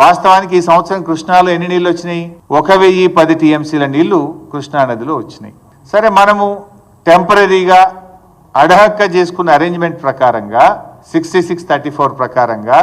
వాస్తవానికి ఈ సంవత్సరం కృష్ణాలో ఎన్ని నీళ్లు వచ్చినాయి? 1010 టీఎంసీల నీళ్లు కృష్ణా నదిలో వచ్చినాయి. సరే, మనము టెంపరీగా అడహక్క చేసుకున్న అరేంజ్మెంట్ ప్రకారంగా 6634 ప్రకారంగా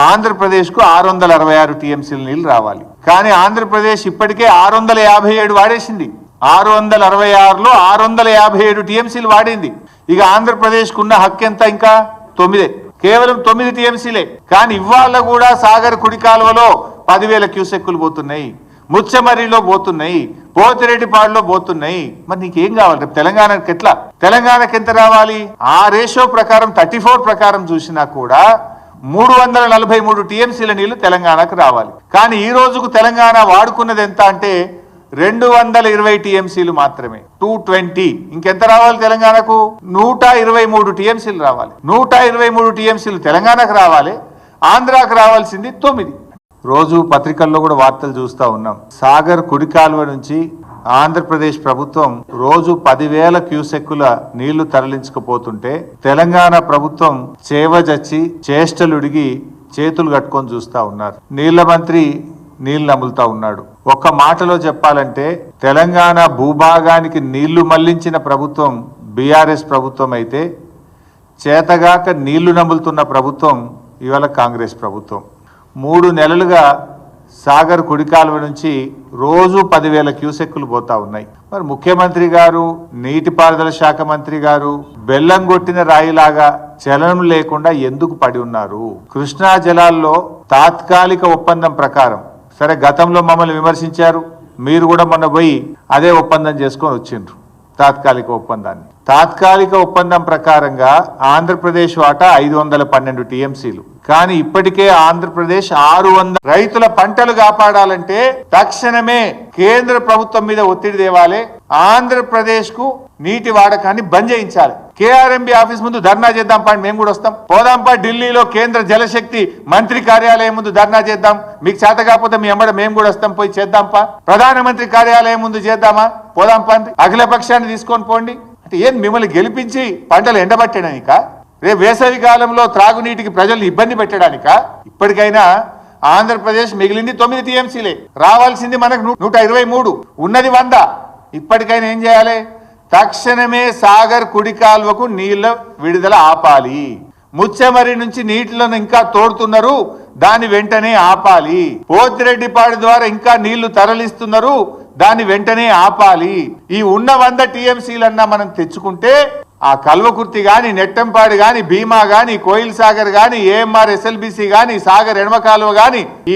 ఆంధ్రప్రదేశ్కు 666 టీఎంసీల నీళ్లు రావాలి. కానీ ఆంధ్రప్రదేశ్ ఇప్పటికే 657 వాడేసింది. 666లో 657 టీఎంసీలు వాడింది. ఇక ఆంధ్రప్రదేశ్కు ఉన్న హక్కు ఎంత? ఇంకా 9, కేవలం 9 టీఎంసీలే. కానీ ఇవాళ కూడా సాగర్ కుడి కాలువలో 10,000 క్యూసెక్కులు పోతున్నాయి, ముచ్చమర్రిలో పోతున్నాయి, పోతిరెడ్డిపాడులో పోతున్నాయి. మరి నీకేం కావాలి? రేపు తెలంగాణకి ఎట్లా? తెలంగాణకి ఎంత రావాలి? ఆ రేషియో ప్రకారం 34 ప్రకారం చూసినా కూడా 343 టీఎంసీల నీళ్లు తెలంగాణకు రావాలి. కానీ ఈ రోజుకు తెలంగాణ వాడుకున్నది ఎంత అంటే 220 టీఎంసీలు మాత్రమే, 220. ఇంకెంత రావాలి తెలంగాణకు? 123 టీఎంసీలు రావాలి. 123 టీఎంసీలు తెలంగాణకు రావాలి, ఆంధ్రాకు రావాల్సింది 9. రోజు పత్రికల్లో కూడా వార్తలు చూస్తా ఉన్నాం. సాగర్ కుడి కాలువ నుంచి ఆంధ్రప్రదేశ్ ప్రభుత్వం రోజు 10,000 క్యూసెక్కుల నీళ్లు తరలించకపోతుంటే తెలంగాణ ప్రభుత్వం చేవజచ్చి చేష్టలుడిగి చేతులు కట్టుకొని చూస్తా ఉన్నారు. నీళ్ల మంత్రి నీళ్లు నములుతా ఉన్నాడు. ఒక్క మాటలో చెప్పాలంటే తెలంగాణ భూభాగానికి నీళ్లు మళ్లించిన ప్రభుత్వం బీఆర్ఎస్ ప్రభుత్వం అయితే, చేతగాక నీళ్లు నములుతున్న ప్రభుత్వం ఇవాళ కాంగ్రెస్ ప్రభుత్వం. 3 నెలలుగా సాగర్ కుడి కాలువ నుంచి రోజు 10,000 క్యూసెక్కులు పోతా ఉన్నాయి. మరి ముఖ్యమంత్రి గారు, నీటిపారుదల శాఖ మంత్రి గారు బెల్లం కొట్టిన రాయిలాగా చలనం లేకుండా ఎందుకు పడి ఉన్నారు? కృష్ణా జలాల్లో తాత్కాలిక ఒప్పందం ప్రకారం, సరే గతంలో మమ్మల్ని విమర్శించారు, మీరు కూడా మొన్న పోయి అదే ఒప్పందం చేసుకొని వచ్చిండ్రు. తాత్కాలిక ఒప్పందం ప్రకారంగా ఆంధ్రప్రదేశ్ వాటా 512 టీఎంసీలు. కానీ ఇప్పటికే ఆంధ్రప్రదేశ్ 600. రైతుల పంటలు కాపాడాలంటే తక్షణమే కేంద్ర ప్రభుత్వం మీద ఒత్తిడి తేవాలి. ఆంధ్రప్రదేశ్ కు నీటి వాడకాన్ని బంద్ చేయించాలి. కేఆర్ఎంబి ఆఫీస్ ముందు ధర్నా చేద్దాం పా, మేము కూడా వస్తాం. పోదాంపా ఢిల్లీలో కేంద్ర జలశక్తి మంత్రి కార్యాలయం ముందు ధర్నా చేద్దాం. మీకు చేత కాకపోతే మీ అమ్మడ మేము కూడా వస్తాం, పోయి చేద్దాంపా. ప్రధానమంత్రి కార్యాలయం ముందు చేద్దామా? పోదాంపా. అఖిల పక్షాన్ని తీసుకొని పోండి. అంటే ఏం మిమ్మల్ని గెలిపించి పంటలు ఎండబట్టడానిక? రేపు వేసవి కాలంలో త్రాగునీటికి ప్రజలు ఇబ్బంది పెట్టడానిక? ఇప్పటికైనా ఆంధ్రప్రదేశ్ మిగిలింది 9 టీఎంసీలే, రావాల్సింది మనకు 123, ఉన్నది 100. ఇప్పటికైనా ఏం చేయాలి? తక్షణమే సాగర్ కుడి కాల్వకు నీళ్ల విడుదల ఆపాలి. ముచ్చెమర్రి నుంచి నీటిలను ఇంకా తోడుతున్నారు, దాన్ని వెంటనే ఆపాలి. పోతిరెడ్డిపాడు ద్వారా ఇంకా నీళ్లు తరలిస్తున్నారు, దాన్ని వెంటనే ఆపాలి. ఈ ఉన్న 100 టీఎంసీలన్నా మనం తెచ్చుకుంటే ఆ కల్వకుర్తి గాని, నెట్టంపాడు గాని, భీమా గాని, కోయిల్ సాగర్ గాని, ఏఎంఆర్ ఎస్ఎల్బిసి గాని, సాగర్ ఎడమ కాలువ గాని,